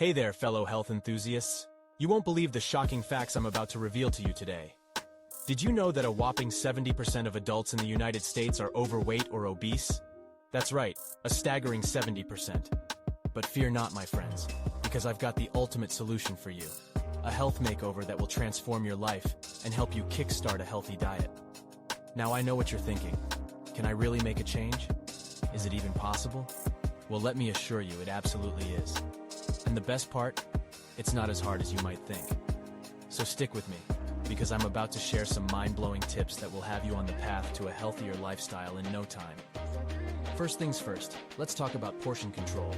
Hey there, fellow health enthusiasts. You won't believe the shocking facts I'm about to reveal to you today. Did you know that a whopping 70% of adults in the United States are overweight or obese? That's right, a staggering 70%. But fear not, my friends, because I've got the ultimate solution for you. A health makeover that will transform your life and help you kickstart a healthy diet. Now I know what you're thinking. Can I really make a change? Is it even possible? Well, let me assure you, it absolutely is. And the best part? It's not as hard as you might think. So stick with me, because I'm about to share some mind-blowing tips that will have you on the path to a healthier lifestyle in no time. First things first, let's talk about portion control.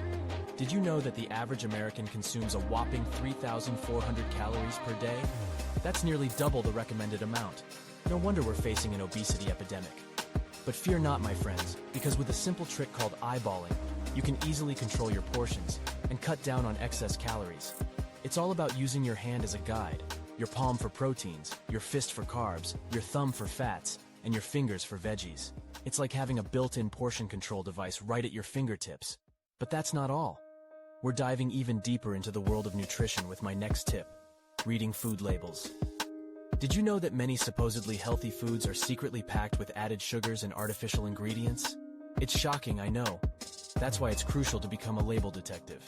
Did you know that the average American consumes a whopping 3,400 calories per day? That's nearly double the recommended amount. No wonder we're facing an obesity epidemic. But fear not, my friends, because with a simple trick called eyeballing, you can easily control your portions and cut down on excess calories. It's all about using your hand as a guide, your palm for proteins, your fist for carbs, your thumb for fats, and your fingers for veggies. It's like having a built-in portion control device right at your fingertips. But that's not all. We're diving even deeper into the world of nutrition with my next tip, reading food labels. Did you know that many supposedly healthy foods are secretly packed with added sugars and artificial ingredients? It's shocking, I know. That's why it's crucial to become a label detective.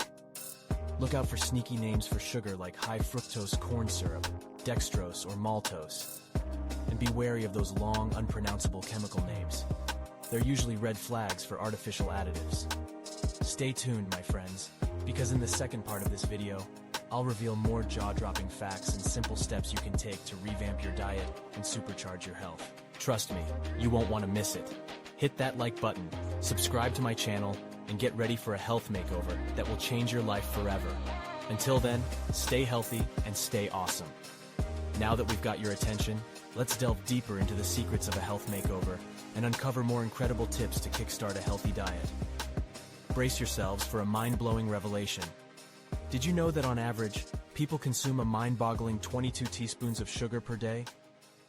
Look out for sneaky names for sugar like high fructose corn syrup, dextrose, or maltose. And be wary of those long, unpronounceable chemical names. They're usually red flags for artificial additives. Stay tuned, my friends, because in the second part of this video, I'll reveal more jaw-dropping facts and simple steps you can take to revamp your diet and supercharge your health. Trust me, you won't want to miss it. Hit that like button, subscribe to my channel, and get ready for a health makeover that will change your life forever. Until then, stay healthy and stay awesome. Now that we've got your attention, let's delve deeper into the secrets of a health makeover and uncover more incredible tips to kickstart a healthy diet. Brace yourselves for a mind-blowing revelation. Did you know that on average, people consume a mind-boggling 22 teaspoons of sugar per day?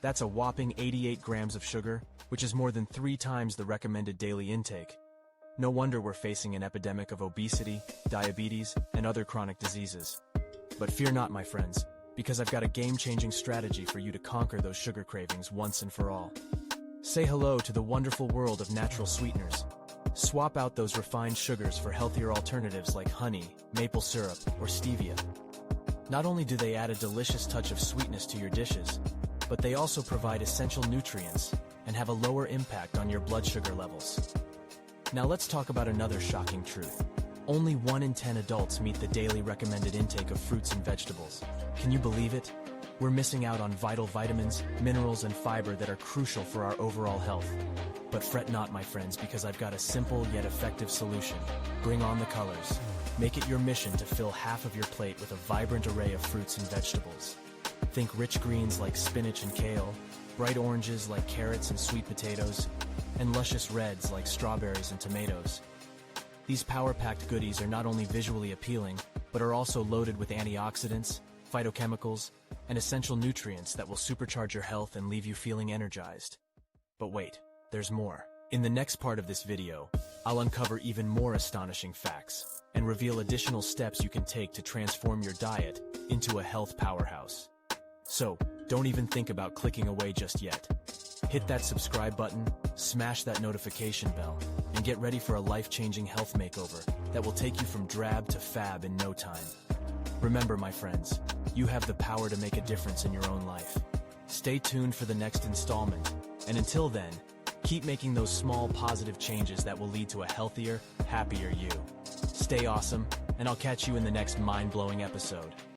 That's a whopping 88 grams of sugar, which is more than 3 times the recommended daily intake. No wonder we're facing an epidemic of obesity, diabetes, and other chronic diseases. But fear not, my friends, because I've got a game-changing strategy for you to conquer those sugar cravings once and for all. Say hello to the wonderful world of natural sweeteners. Swap out those refined sugars for healthier alternatives like honey, maple syrup, or stevia. Not only do they add a delicious touch of sweetness to your dishes, but they also provide essential nutrients and have a lower impact on your blood sugar levels. Now let's talk about another shocking truth. Only 1 in 10 adults meet the daily recommended intake of fruits and vegetables. Can you believe it? We're missing out on vital vitamins, minerals, and fiber that are crucial for our overall health. But fret not, my friends, because I've got a simple yet effective solution. Bring on the colors. Make it your mission to fill half of your plate with a vibrant array of fruits and vegetables. Think rich greens like spinach and kale, bright oranges like carrots and sweet potatoes, and luscious reds like strawberries and tomatoes. These power-packed goodies are not only visually appealing, but are also loaded with antioxidants, phytochemicals, and essential nutrients that will supercharge your health and leave you feeling energized. But wait, there's more. In the next part of this video, I'll uncover even more astonishing facts and reveal additional steps you can take to transform your diet into a health powerhouse. So, don't even think about clicking away just yet. Hit that subscribe button, smash that notification bell, and get ready for a life-changing health makeover that will take you from drab to fab in no time. Remember, my friends, you have the power to make a difference in your own life. Stay tuned for the next installment, and until then, keep making those small positive changes that will lead to a healthier, happier you. Stay awesome, and I'll catch you in the next mind-blowing episode.